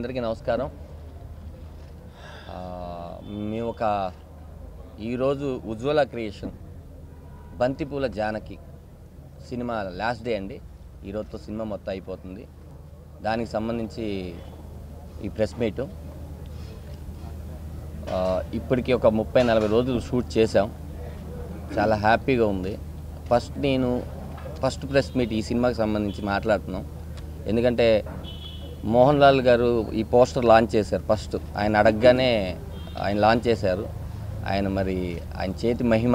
అందరికీ నమస్కారం. మేము ఈరోజు ఉజ్వల క్రియేషన్ బంతిపూల జానకి సినిమా లాస్ట్ డే అండి. ఈరోజుతో సినిమా మొత్తం అయిపోతుంది. దానికి సంబంధించి ఈ ప్రెస్ మీటు ఇప్పటికీ ఒక 30-40 రోజులు షూట్ చేసాం. చాలా హ్యాపీగా ఉంది. ఫస్ట్ ప్రెస్ మీట్ ఈ సినిమాకి సంబంధించి మాట్లాడుతున్నాం. ఎందుకంటే మోహన్ లాల్ గారు ఈ పోస్టర్ లాంచ్ చేశారు. ఫస్ట్ ఆయన అడగగానే ఆయన లాంచ్ చేశారు. ఆయన చేతి మహిమ,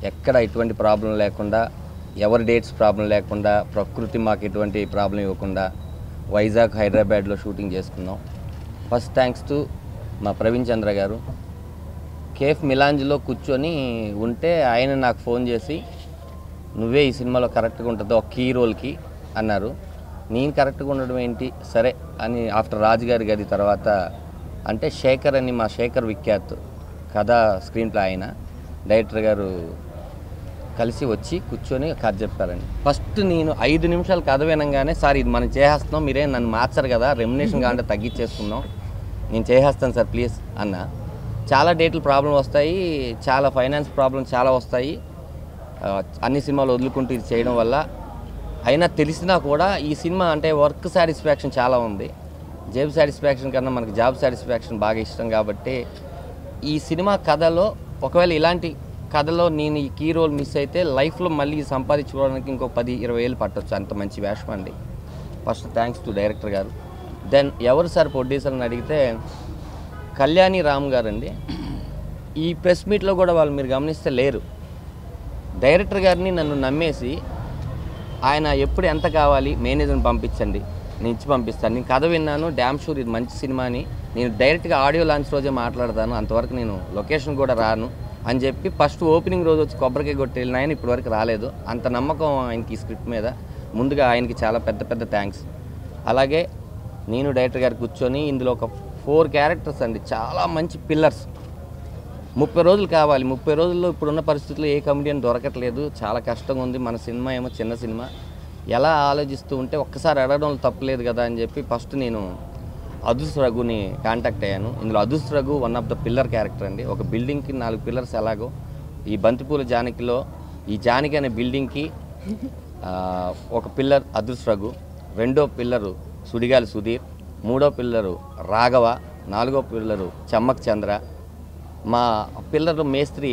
ఎక్కడ ఎటువంటి ప్రాబ్లం లేకుండా, ఎవరి డేట్స్ ప్రాబ్లం లేకుండా, ప్రకృతి మాకు ఎటువంటి ప్రాబ్లం ఇవ్వకుండా వైజాగ్, హైదరాబాద్లో షూటింగ్ చేసుకున్నాం. ఫస్ట్ థ్యాంక్స్ టు మా ప్రవీణ్ చంద్ర గారు. కేఫ్ మిలాంజ్లో కూర్చొని ఉంటే ఆయన నాకు ఫోన్ చేసి, నువ్వే ఈ సినిమాలో కరెక్ట్గా ఉంటుందో ఒక కీ రోల్కి అన్నారు. నేను కరెక్ట్గా ఉండడం ఏంటి సరే అని ఆఫ్టర్ రాజుగారి గది తర్వాత అంటే శేఖర్ అని, మా శేఖర్ విఖ్యాత్ కథ స్క్రీన్ ప్లే ఆయన డైరెక్టర్ గారు కలిసి వచ్చి కూర్చొని కథ చెప్పారండి. ఫస్ట్ నేను 5 నిమిషాలు కథ వినంగానే, సార్ ఇది మనం చేసేస్తున్నాం, మీరే నన్ను మార్చారు కదా, రెమ్యునేషన్ కావాలంటే తగ్గించేసుకుందాం, నేను చేసేస్తాను సార్ ప్లీజ్ అన్న. చాలా డేట్లు ప్రాబ్లం వస్తాయి, చాలా ఫైనాన్స్ ప్రాబ్లమ్స్ చాలా వస్తాయి, అన్ని సినిమాలు వదులుకుంటూ ఇది చేయడం వల్ల. అయినా తెలిసినా కూడా ఈ సినిమా అంటే వర్క్ సాటిస్ఫాక్షన్ చాలా ఉంది. జాబ్ సాటిస్ఫాక్షన్ కన్నా మనకి జాబ్ సాటిస్ఫాక్షన్ బాగా ఇష్టం కాబట్టి ఈ సినిమా కథలో ఒకవేళ ఇలాంటి కథలో నేను ఈ కీ రోల్ మిస్ అయితే లైఫ్లో మళ్ళీ సంపాదించుకోవడానికి ఇంకో 10-20 ఏళ్ళు పట్టవచ్చు. అంత మంచి వేషం అండి. ఫస్ట్ థ్యాంక్స్ టు డైరెక్టర్ గారు. దెన్ ఎవరు సార్ ప్రొడ్యూసర్ని అడిగితే కళ్యాణి రామ్ గారు అండి. ఈ ప్రెస్ మీట్లో కూడా వాళ్ళు మీరు గమనిస్తే లేరు. డైరెక్టర్ గారిని నన్ను నమ్మేసి ఆయన ఎప్పుడు ఎంత కావాలి మేనేజర్ని పంపించండి, నేను ఇచ్చి పంపిస్తాను, నేను కథ విన్నాను, డ్యామ్ షూర్ ఇది మంచి సినిమా అని, నేను డైరెక్ట్గా ఆడియో లాంచ్ రోజే మాట్లాడతాను, అంతవరకు నేను లొకేషన్ కూడా రాను అని చెప్పి ఫస్ట్ ఓపెనింగ్ రోజు వచ్చి కొబ్బరికాయ కొట్టి వెళ్ళిన ఆయన ఇప్పటివరకు రాలేదు. అంత నమ్మకం ఆయనకి ఈ స్క్రిప్ట్ మీద. ముందుగా ఆయనకి చాలా పెద్ద థ్యాంక్స్. అలాగే నేను డైరెక్టర్ గారు కూర్చొని ఇందులో ఒక 4 క్యారెక్టర్స్ అండి, చాలా మంచి పిల్లర్స్. 30 రోజులు కావాలి. 30 రోజుల్లో ఇప్పుడున్న పరిస్థితుల్లో ఏ కమెడియన్ దొరకట్లేదు, చాలా కష్టంగా ఉంది. మన సినిమా ఏమో చిన్న సినిమా, ఎలా ఆలోచిస్తూ ఉంటే ఒక్కసారి అడగడంలో తప్పలేదు కదా అని చెప్పి ఫస్ట్ నేను అదుస్ రఘుని కాంటాక్ట్ అయ్యాను. ఇందులో అదుస్ Raghu one of the pillar character అండి. ఒక బిల్డింగ్కి 4 పిల్లర్స్ ఎలాగో ఈ బంతిపూల జానకిలో ఈ జానకి అనే బిల్డింగ్కి ఒక పిల్లర్ అదుస్ రఘు, 2వ పిల్లరు సుడిగాలి సుధీర్, 3వ పిల్లరు రాఘవ, 4వ పిల్లరు చమ్మక్ చంద్ర, మా పిల్లలు మేస్త్రి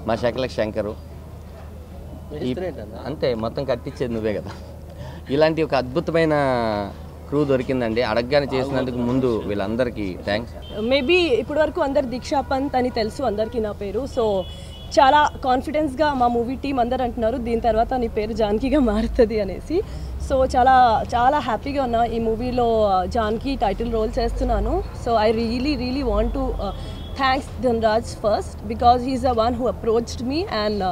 మా శకలక్ శంకరు. అంతే, మొత్తం కట్టించేది నువ్వే కదా. ఇలాంటి ఒక అద్భుతమైన క్రూ దొరికిందండి. అడగగానే చేసినందుకు ముందు వీళ్ళందరికీ థ్యాంక్స్. మేబీ ఇప్పటి వరకు అందరు దీక్షా పంత్ అని తెలుసు అందరికీ నా పేరు. సో చాలా కాన్ఫిడెన్స్గా మా మూవీ టీం అందరు అంటున్నారు దీని తర్వాత నీ పేరు జానకిగా మారుతుంది అనేసి. సో చాలా హ్యాపీగా ఉన్నా ఈ మూవీలో జానకి టైటిల్ రోల్ చేస్తున్నాను. So I really want to thanks Dhanraj first because he's the one who approached me and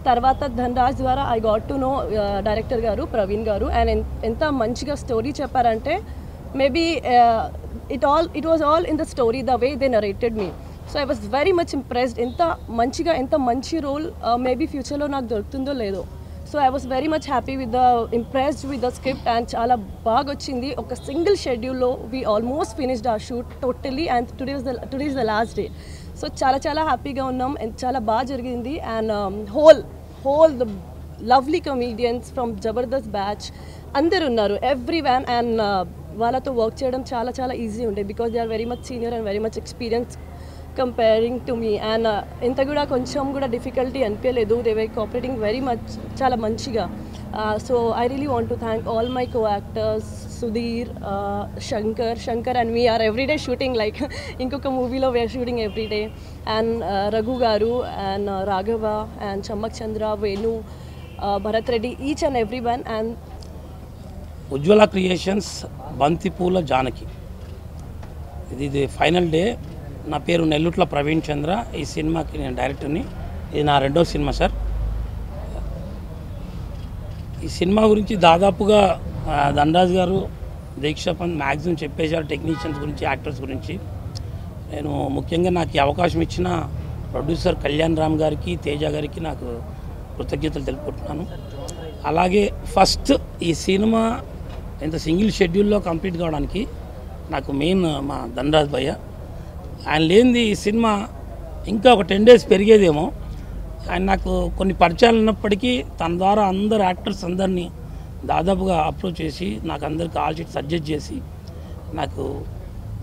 తర్వాత ధనరాజ్ ద్వారా I got to know director గారు ప్రవీణ్ గారు అండ్ ఎంత మంచిగా స్టోరీ చెప్పారంటే maybe it was all in the story the way they narrated me. So I was very much impressed. ఎంత మంచి role maybe ఫ్యూచర్లో నాకు దొరుకుతుందో లేదో. So I was very much happy impressed with the script and చాలా బాగా వచ్చింది. ఒక సింగిల్ షెడ్యూల్లో వీ ఆల్మోస్ట్ ఫినిష్డ్ ఆ shoot totally and today is the last day. So చాలా హ్యాపీగా ఉన్నాం అండ్ చాలా బాగా జరిగింది. And whole the lovely comedians from Jabardasth batch అందరు ఉన్నారు, ఎవ్రీ వన్. అండ్ వాళ్ళతో వర్క్ చేయడం చాలా ఈజీ ఉండే because they are very much senior and very much experience comparing to me. And ఇంత కూడా కొంచెం కూడా డిఫికల్టీ అనిపించలేదు. They were cooperating very much, చాలా మంచిగా. So I really want to thank all my co actors Sudheer, Shankar and we are everyday shooting like ఇంకొక మూవీలో we are shooting everyday. And Raghu garu and Raghava and Chammak Chandra, Venu, Bharath Reddy, each and every one. And Ujwala creations Banthipoola Janaki ఇది final day. నా పేరు నెల్లుట్ల ప్రవీణ్ చంద్ర. ఈ సినిమాకి నేను డైరెక్టర్ని. ఇది నా 2వ సినిమా సార్. ఈ సినిమా గురించి దాదాపుగా ధనరాజ్ గారు, దీక్షా పంత్ మ్యాక్సిమం చెప్పేశారు టెక్నీషియన్స్ గురించి, యాక్టర్స్ గురించి. నేను ముఖ్యంగా నాకు ఈ అవకాశం ఇచ్చిన ప్రొడ్యూసర్ కళ్యాణ్ రామ్ గారికి, తేజ గారికి నాకు కృతజ్ఞతలు తెలుపుకుంటున్నాను. అలాగే ఫస్ట్ ఈ సినిమా ఇంత సింగిల్ షెడ్యూల్లో కంప్లీట్ కావడానికి నాకు మెయిన్ మా ధనరాజ్ భయ్య. ఆయన లేనిది ఈ సినిమా ఇంకా ఒక 10 days పెరిగేదేమో. ఆయన నాకు కొన్ని పరిచయాలు ఉన్నప్పటికీ తన ద్వారా అందరు యాక్టర్స్ అందరినీ దాదాపుగా అప్రోచ్ చేసి నాకు అందరికి ఆల్ షీట్ సజెస్ట్ చేసి నాకు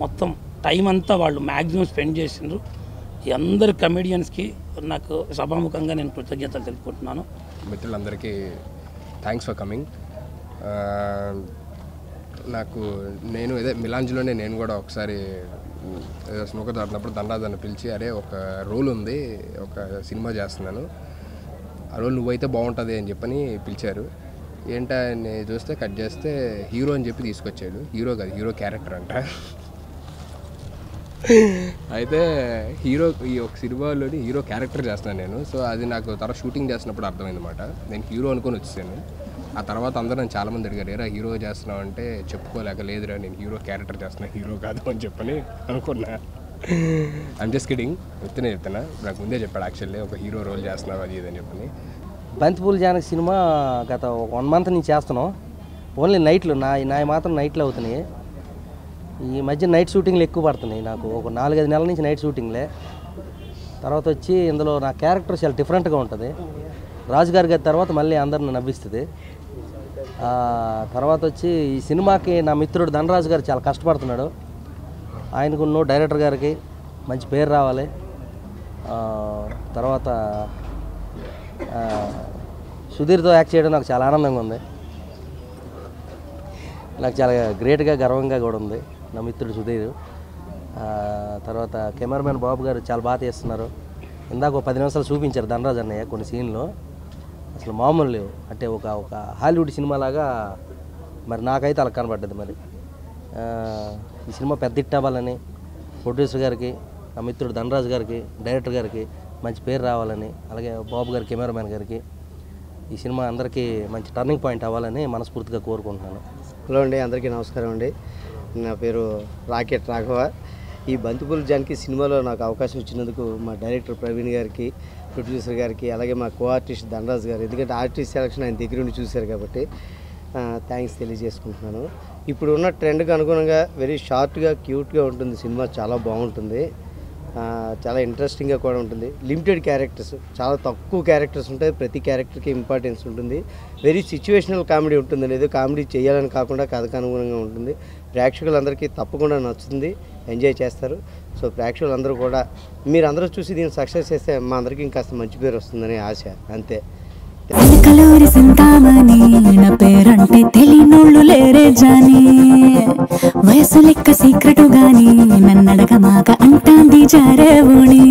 మొత్తం టైం అంతా వాళ్ళు మ్యాక్సిమం స్పెండ్ చేసిండ్రు. ఈ అందరు కమెడియన్స్కి నాకు సభాముఖంగా నేను కృతజ్ఞతలు తెలుపుకుంటున్నాను. మిత్రులందరికీ థ్యాంక్స్ ఫర్ కమింగ్. నాకు మిలాంజ్లోనే నేను కూడా ఒకసారి స్మోకర్ ఆడినప్పుడు ధనరాజ్ అని పిలిచి, అరే ఒక రోల్ ఉంది, ఒక సినిమా చేస్తున్నాను, ఆ రోల్ నువ్వైతే బాగుంటుంది అని చెప్పని పిలిచారు. ఏంటని చూస్తే కట్ చేస్తే హీరో అని చెప్పి తీసుకొచ్చాడు. హీరో కాదు, హీరో క్యారెక్టర్ అంట. అయితే ఈ ఒక సినిమాలోని హీరో క్యారెక్టర్ చేస్తున్నాను నేను. సో అది నాకు తర్వాత షూటింగ్ చేస్తున్నప్పుడు అర్థమైందన్నమాట. నేను హీరో అనుకొని వచ్చేసాను. ఆ తర్వాత అందరూ నన్ను చాలామంది అడిగారు, ఏరా హీరో చేస్తున్నావు అంటే చెప్పుకోలేక, లేదురా నేను హీరో క్యారెక్టర్ చేస్తున్నా, హీరో కాదు అని చెప్పని అనుకున్నా. ఐమ్ జస్ట్ కిడింగ్, చెప్తున్నా. నాకు ముందే చెప్పాడు యాక్చువల్లీ, ఒక హీరో రోల్ చేస్తున్నావు అది ఇది అని చెప్పని. బంతిపూలు జానకి సినిమా గత 1 month నుంచి చేస్తున్నాం. ఓన్లీ నైట్లు నా మాత్రం నైట్లు అవుతున్నాయి. ఈ మధ్య నైట్ షూటింగ్లు ఎక్కువ పడుతున్నాయి నాకు. ఒక 4-5 నెలల నుంచి నైట్ షూటింగ్లే. తర్వాత వచ్చి ఇందులో నా క్యారెక్టర్ చాలా డిఫరెంట్గా ఉంటుంది. రాజుగారి తర్వాత మళ్ళీ అందరిని నవ్విస్తుంది. తర్వాత వచ్చి ఈ సినిమాకి నా మిత్రుడు ధనరాజు గారు చాలా కష్టపడుతున్నాడు. ఆయనకున్న డైరెక్టర్ గారికి మంచి పేరు రావాలి. తర్వాత సుధీర్తో యాక్ట్ చేయడం నాకు చాలా ఆనందంగా ఉంది. నాకు చాలా గ్రేట్గా గర్వంగా కూడా ఉంది నా మిత్రుడు సుధీర్. తర్వాత కెమెరామెన్ బాబు గారు చాలా బాగా తీస్తున్నారు. ఇందాక ఒక 10 నిమిషాలు చూపించారు ధనరాజ్ అన్నయ్య కొన్ని సీన్లు, అసలు మామూలు లేవు. అంటే ఒక హాలీవుడ్ సినిమా లాగా మరి నాకైతే అలా కనబడ్డది. మరి ఈ సినిమా పెద్ద హిట్ అవ్వాలని ప్రొడ్యూసర్ గారికి, నా మిత్రుడు ధనరాజ్ గారికి, డైరెక్టర్ గారికి మంచి పేరు రావాలని, అలాగే బాబు గారి కెమెరామెన్ గారికి ఈ సినిమా అందరికీ మంచి టర్నింగ్ పాయింట్ అవ్వాలని మనస్ఫూర్తిగా కోరుకుంటున్నాను. హలో అండి, అందరికీ నమస్కారం అండి. నా పేరు రాకెట్ రాఘవ. ఈ బంతిపూలు జానకి సినిమాలో నాకు అవకాశం ఇచ్చినందుకు మా డైరెక్టర్ ప్రవీణ్ గారికి, ప్రొడ్యూసర్ గారికి, అలాగే మా కో ఆర్టిస్ట్ ధనరాజ్ గారు, ఎందుకంటే ఆర్టిస్ట్ సెలక్షన్ ఆయన దగ్గర ఉండి చూశారు కాబట్టి థ్యాంక్స్ తెలియజేసుకుంటున్నాను. ఇప్పుడు ఉన్న ట్రెండ్కి అనుగుణంగా వెరీ షార్ట్గా క్యూట్గా ఉంటుంది సినిమా. చాలా బాగుంటుంది, చాలా ఇంట్రెస్టింగ్గా కూడా ఉంటుంది. లిమిటెడ్ క్యారెక్టర్స్, చాలా తక్కువ క్యారెక్టర్స్ ఉంటాయి. ప్రతి క్యారెక్టర్కి ఇంపార్టెన్స్ ఉంటుంది. వెరీ సిచ్యువేషనల్ కామెడీ ఉంటుంది. ఏదో కామెడీ చేయాలని కాకుండా కథకు అనుగుణంగా ఉంటుంది. ప్రేక్షకులందరికీ తప్పకుండా నచ్చుతుంది, ఎంజాయ్ చేస్తారు. సో ప్రేక్షకులందరూ కూడా మీరందరూ చూసి దీన్ని సక్సెస్ చేస్తే మా అందరికీ ఇంకాస్త మంచి పేరు వస్తుందని ఆశ, అంతే. కలూరి సింతామణి నా పేరంటే తెలియనోళ్ళు లేరే జాని, వయసు లెక్క సీక్రెటు గాని నన్నడగ మాక అంటాంది జారేవుని.